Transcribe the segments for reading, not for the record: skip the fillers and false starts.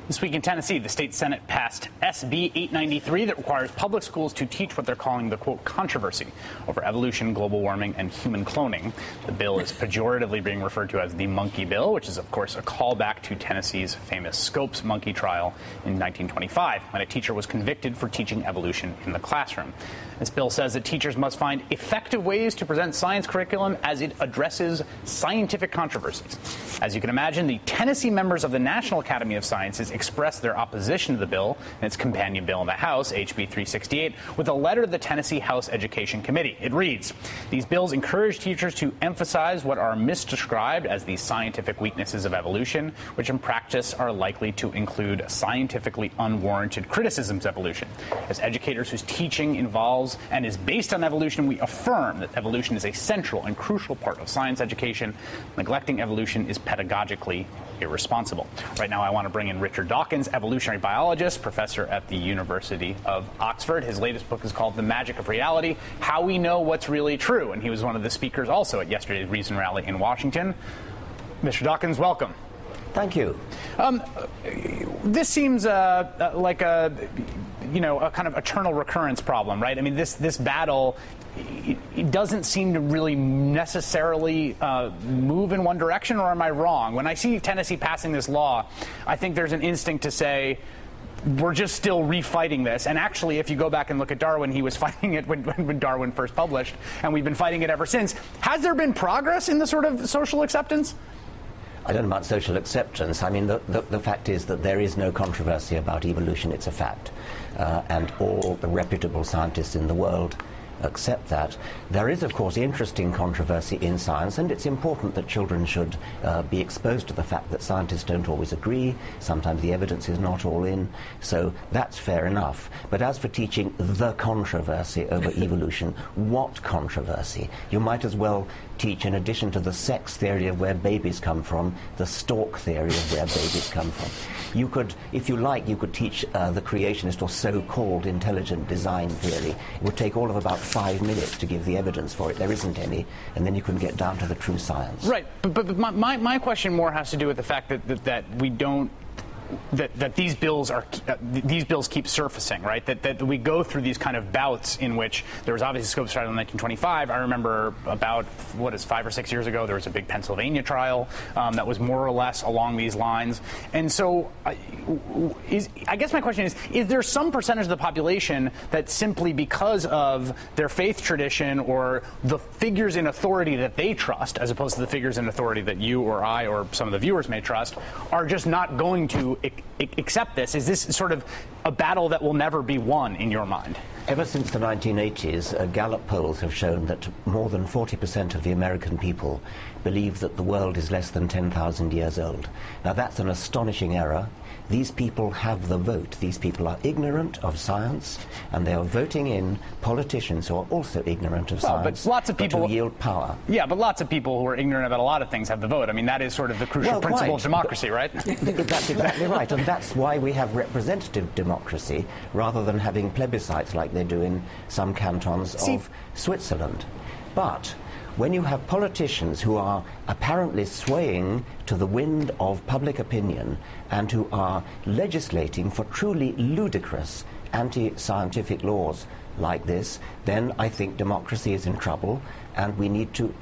This week in Tennessee, the state Senate passed SB 893 that requires public schools to teach what they're calling the, quote, controversy over evolution, global warming, and human cloning. The bill is pejoratively being referred to as the monkey bill, which is, of course, a callback to Tennessee's famous Scopes monkey trial in 1925, when a teacher was convicted for teaching evolution in the classroom. This bill says that teachers must find effective ways to present science curriculum as it addresses scientific controversies. As you can imagine, the Tennessee members of the National Academy of Sciences expressed their opposition to the bill and its companion bill in the House, HB 368, with a letter to the Tennessee House Education Committee. It reads, "These bills encourage teachers to emphasize what are misdescribed as the scientific weaknesses of evolution, which in practice are likely to include scientifically unwarranted criticisms of evolution. As educators whose teaching involves and is based on evolution, we affirm that evolution is a central and crucial part of science education. Neglecting evolution is pedagogically irresponsible." Right now, I want to bring in Richard Dawkins, evolutionary biologist, professor at the University of Oxford. His latest book is called The Magic of Reality, How We Know What's Really True. And he was one of the speakers also at yesterday's Reason Rally in Washington. Mr. Dawkins, welcome. Thank you. This seems like a kind of eternal recurrence problem, right? I mean, this battle, it doesn't seem to really necessarily move in one direction, or am I wrong? When I see Tennessee passing this law, I think there's an instinct to say, we're just still refighting this. And actually, if you go back and look at Darwin, he was fighting it when Darwin first published, and we've been fighting it ever since. Has there been progress in the sort of social acceptance? I don't know about social acceptance. I mean, the fact is that there is no controversy about evolution. It's a fact. And all the reputable scientists in the world accept that. There is, of course, interesting controversy in science, and it's important that children should be exposed to the fact that scientists don't always agree. Sometimes the evidence is not all in, so that's fair enough. But as for teaching the controversy over evolution, what controversy? You might as well teach, in addition to the sex theory of where babies come from, the stork theory of where babies come from. You could, if you like, you could teach the creationist or so-called intelligent design theory. It would take all of about 5 minutes to give the evidence for it. There isn't any, and then you can get down to the true science. Right, but my question more has to do with the fact that we don't. That these bills keep surfacing, right? That we go through these kind of bouts in which there was obviously Scopes trial in 1925. I remember about 5 or 6 years ago there was a big Pennsylvania trial that was more or less along these lines. And so, I guess my question is there some percentage of the population that simply because of their faith tradition or the figures in authority that they trust, as opposed to the figures in authority that you or I or some of the viewers may trust, are just not going to accept this? Is this sort of a battle that will never be won in your mind? Ever since the 1980s, Gallup polls have shown that more than 40% of the American people believe that the world is less than 10,000 years old. Now, that's an astonishing error. These people have the vote. These people are ignorant of science, and they are voting in politicians who are also ignorant of science, but lots of people who yield power. Yeah, but lots of people who are ignorant about a lot of things have the vote. I mean, that is sort of the crucial principle of democracy, right? That's exactly right, and that's why we have representative democracy rather than having plebiscites like they do in some cantons of Switzerland. But when you have politicians who are apparently swaying to the wind of public opinion and who are legislating for truly ludicrous anti-scientific laws like this, then I think democracy is in trouble, and we need to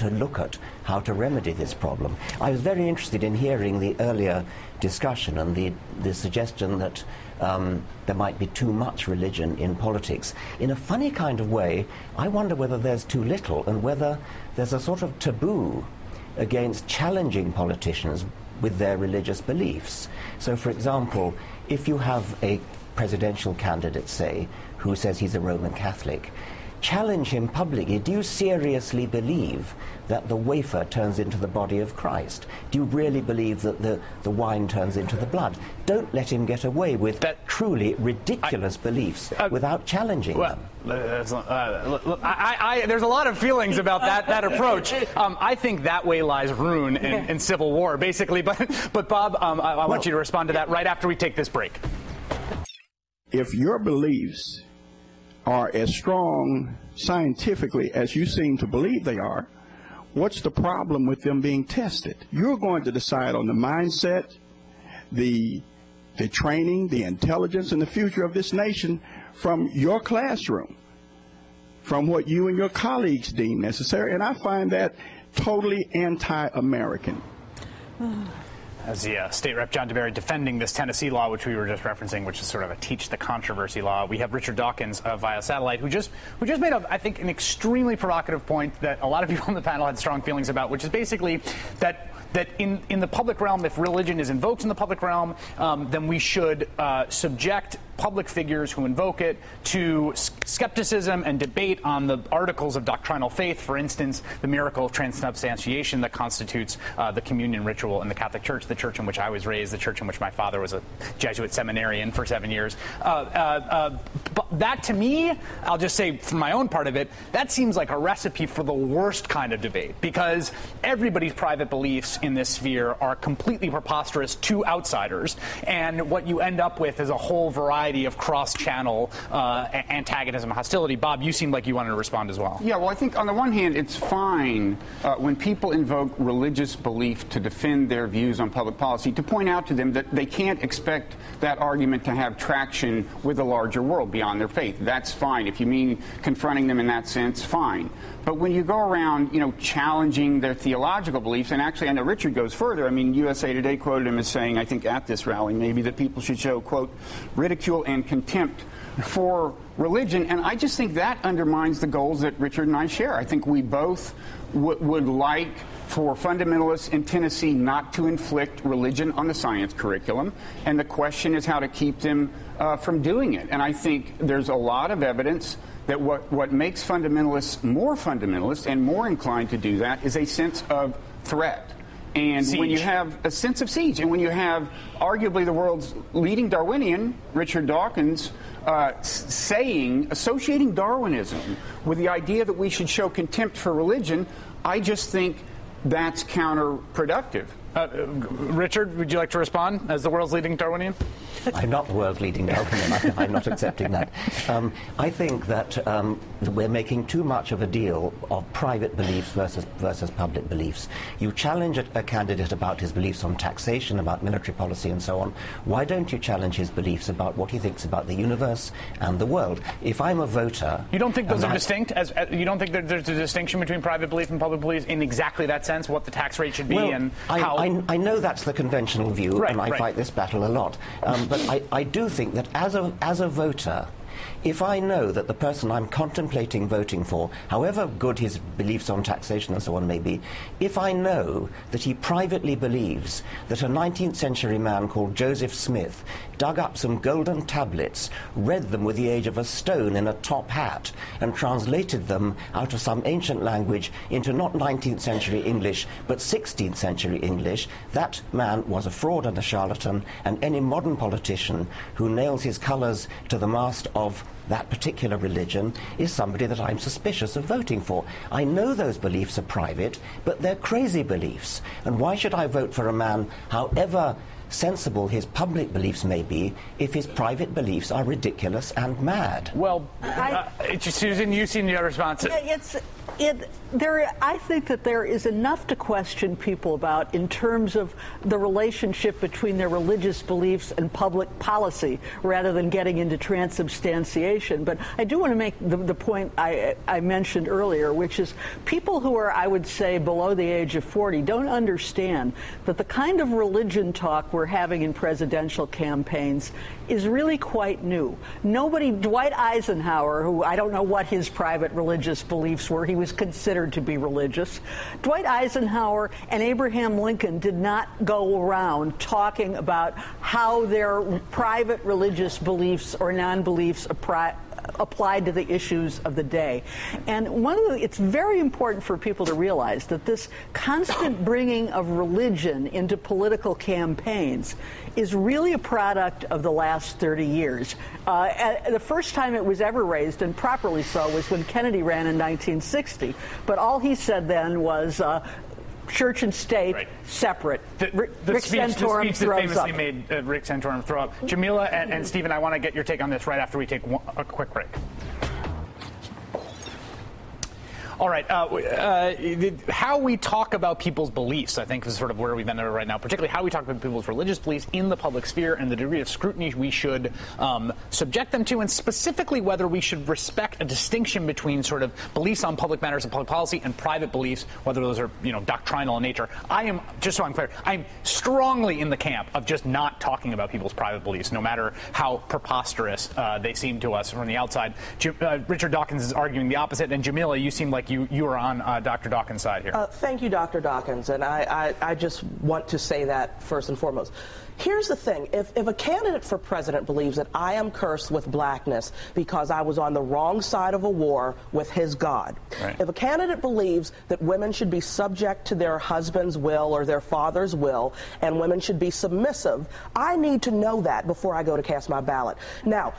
look at how to remedy this problem. I was very interested in hearing the earlier discussion and the suggestion that there might be too much religion in politics. In a funny kind of way, I wonder whether there's too little and whether there's a sort of taboo against challenging politicians with their religious beliefs. So, for example, if you have a presidential candidate, say, who says he's a Roman Catholic, challenge him publicly. Do you seriously believe that the wafer turns into the body of Christ? Do you really believe that the wine turns into the blood? Don't let him get away with truly ridiculous beliefs without challenging them. There's a lot of feelings about that approach. I think that way lies ruin and civil war, basically. But Bob, I want you to respond to that right after we take this break. If your beliefs are as strong scientifically as you seem to believe they are, what's the problem with them being tested? You're going to decide on the mindset, the the training, the intelligence, and the future of this nation from your classroom, from what you and your colleagues deem necessary. And I find that totally anti-American. As the State Rep John DeBerry defending this Tennessee law, which we were just referencing, which is sort of a teach the controversy law, we have Richard Dawkins via satellite, who just made, I think, an extremely provocative point that a lot of people on the panel had strong feelings about, which is basically that in the public realm, if religion is invoked in the public realm, then we should subject public figures who invoke it to skepticism and debate on the articles of doctrinal faith. For instance, the miracle of transubstantiation that constitutes the communion ritual in the Catholic Church, the church in which I was raised, the church in which my father was a Jesuit seminarian for 7 years. But that, to me, I'll just say from my own part of it, that seems like a recipe for the worst kind of debate, because everybody's private beliefs in this sphere are completely preposterous to outsiders, and what you end up with is a whole variety of cross-channel antagonism, hostility. Bob, you seemed like you wanted to respond as well. Yeah, well, I think on the one hand, it's fine when people invoke religious belief to defend their views on public policy, to point out to them that they can't expect that argument to have traction with the larger world beyond their faith. That's fine. If you mean confronting them in that sense, fine. But when you go around, challenging their theological beliefs, and actually I know Richard goes further. I mean, USA Today quoted him as saying, I think at this rally maybe, that people should show, quote, ridicule and contempt for religion. And I just think that undermines the goals that Richard and I share. I think we both would like for fundamentalists in Tennessee not to inflict religion on the science curriculum. And the question is how to keep them from doing it. And I think there's a lot of evidence that what makes fundamentalists more fundamentalist and more inclined to do that is a sense of threat. And siege. When you have a sense of siege, and when you have arguably the world's leading Darwinian, Richard Dawkins, associating Darwinism with the idea that we should show contempt for religion, I just think that's counterproductive. Richard, would you like to respond as the world's leading Darwinian? I'm not the world's leading Darwinian. I'm not accepting that. I think that we're making too much of a deal of private beliefs versus public beliefs. You challenge a candidate about his beliefs on taxation, about military policy and so on. Why don't you challenge his beliefs about what he thinks about the universe and the world? If I'm a voter... You don't think those are distinct? You don't think that there's a distinction between private belief and public belief in exactly that sense, what the tax rate should be and how... I know that's the conventional view, and I fight this battle a lot. But I do think that as a voter, if I know that the person I'm contemplating voting for, however good his beliefs on taxation and so on may be, if I know that he privately believes that a 19th century man called Joseph Smith dug up some golden tablets, read them with the age of a stone in a top hat, and translated them out of some ancient language into not 19th century English, but 16th century English, that man was a fraud and a charlatan, and any modern politician who nails his colours to the mast of that particular religion is somebody that I'm suspicious of voting for. I know those beliefs are private, but they're crazy beliefs. And why should I vote for a man, however sensible his public beliefs may be, if his private beliefs are ridiculous and mad? Well, Susan, you've seen your response. I think that there is enough to question people about in terms of the relationship between their religious beliefs and public policy, rather than getting into transubstantiation. But I do want to make the point I mentioned earlier, which is people who are, I would say, below the age of 40 don't understand that the kind of religion talk we're having in presidential campaigns is really quite new. Dwight Eisenhower, who I don't know what his private religious beliefs were, he was considered to be religious. Dwight Eisenhower and Abraham Lincoln did not go around talking about how their private religious beliefs or non-beliefs applied to the issues of the day. And it's very important for people to realize that this constant bringing of religion into political campaigns is really a product of the last 30 years. The first time it was ever raised, and properly so, was when Kennedy ran in 1960. But all he said then was church and state separate. The speech that famously made Rick Santorum throw up. Jamila and Stephen, I want to get your take on this right after we take a quick break. All right. How we talk about people's beliefs, I think, is sort of where we've ended right now, particularly how we talk about people's religious beliefs in the public sphere and the degree of scrutiny we should subject them to, and specifically whether we should respect a distinction between sort of beliefs on public matters and public policy and private beliefs, whether those are, doctrinal in nature. I am, just so I'm clear, I'm strongly in the camp of just not talking about people's private beliefs, no matter how preposterous they seem to us from the outside. Richard Dawkins is arguing the opposite, and Jamila, you seem like you are on Dr. Dawkins' side here. Thank you, Dr. Dawkins, and I just want to say that first and foremost. Here's the thing. If a candidate for president believes that I am cursed with blackness because I was on the wrong side of a war with his God, right. If a candidate believes that women should be subject to their husband's will or their father's will and women should be submissive, I need to know that before I go to cast my ballot. Now,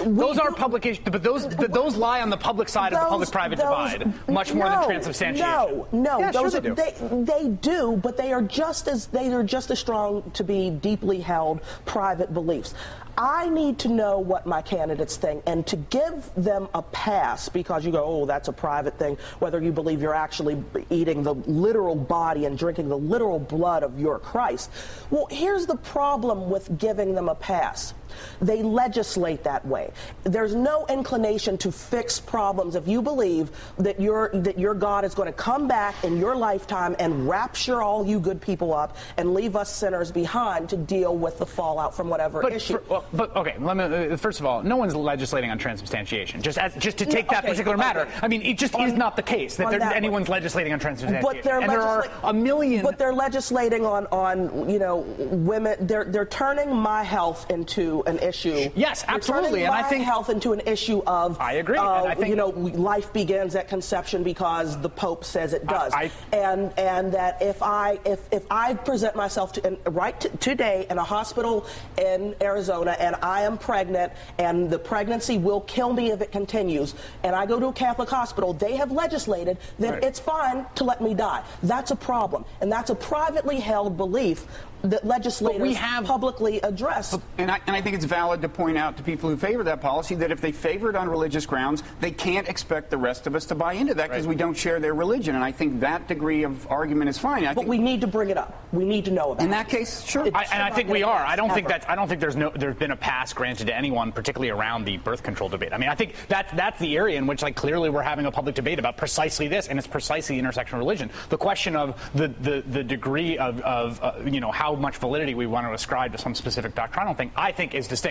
those are public issues, but those lie on the public side of the public-private divide, much more than transubstantiation. No, yeah, those sure they do, but they are just as strong to be deeply held private beliefs. I need to know what my candidates think, and to give them a pass because you go, oh, that's a private thing, whether you believe you're actually eating the literal body and drinking the literal blood of your Christ. Well, here's the problem with giving them a pass. They legislate that way. There's no inclination to fix problems if you believe that your God is going to come back in your lifetime and rapture all you good people up and leave us sinners behind to deal with the fallout from whatever issue. Okay, first of all, no one's legislating on transubstantiation. Just to take that particular matter, I mean, it just is not the case that anyone's legislating on transubstantiation. But there are a million. But they're legislating on women. They're turning my health into an issue. Yes, absolutely, and I think health into an issue of. I agree. And I think, life begins at conception because the Pope says it does, and that if I present myself today in a hospital in Arizona and I am pregnant and the pregnancy will kill me if it continues, and I go to a Catholic hospital, they have legislated that it's fine to let me die. That's a problem, and that's a privately held belief that legislators publicly address. And I think it's valid to point out to people who favor that policy that if they favor it on religious grounds, they can't expect the rest of us to buy into that because we don't share their religion. And I think that degree of argument is fine. But we need to bring it up. We need to know about it. In that case, sure. I think we are. I don't think there's been a pass granted to anyone, particularly around the birth control debate. I mean, I think that's the area in which, clearly we're having a public debate about precisely this, and it's precisely the intersection of religion. The question of the degree of how much validity we want to ascribe to some specific doctrinal thing, I think, is distinct.